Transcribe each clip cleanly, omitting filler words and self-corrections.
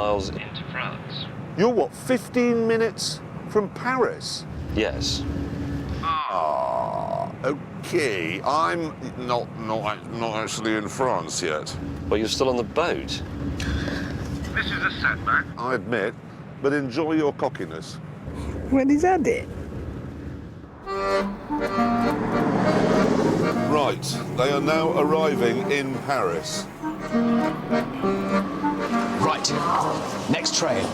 miles into France. You're what, 15 minutes from Paris? Yes. Ah, okay. I'm not actually in France yet. Well, you're still on the boat. This is a setback. I admit, but enjoy your cockiness. Well, is that it? Right, they are now arriving in Paris. Right, next train.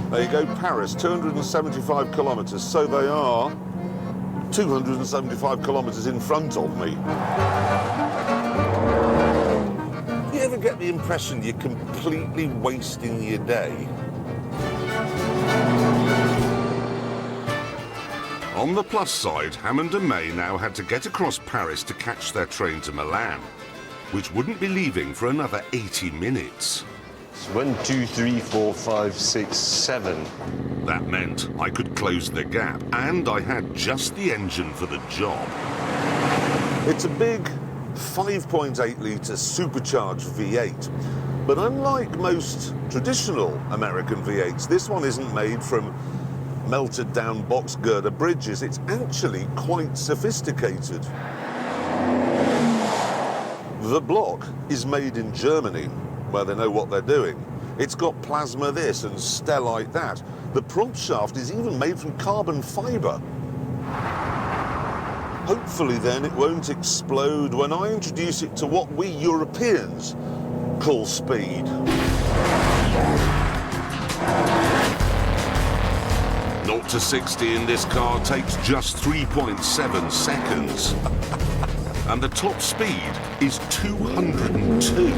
There you go, Paris, 275 kilometres, so they are 275 kilometres in front of me. You ever get the impression you're completely wasting your day? On the plus side, Hammond and May now had to get across Paris to catch their train to Milan, which wouldn't be leaving for another 80 minutes. 1, 2, 3, 4, 5, 6, 7. That meant I could close the gap, and I had just the engine for the job. It's a big 5.8-litre supercharged V8, but unlike most traditional American V8s, this one isn't made from melted down box girder bridges. It's actually quite sophisticated. The block is made in Germany, where they know what they're doing. It's got plasma this and stellite that. The prop shaft is even made from carbon fibre. Hopefully then it won't explode when I introduce it to what we Europeans call speed. 0 to 60 in this car takes just 3.7 seconds. And the top speed is 202.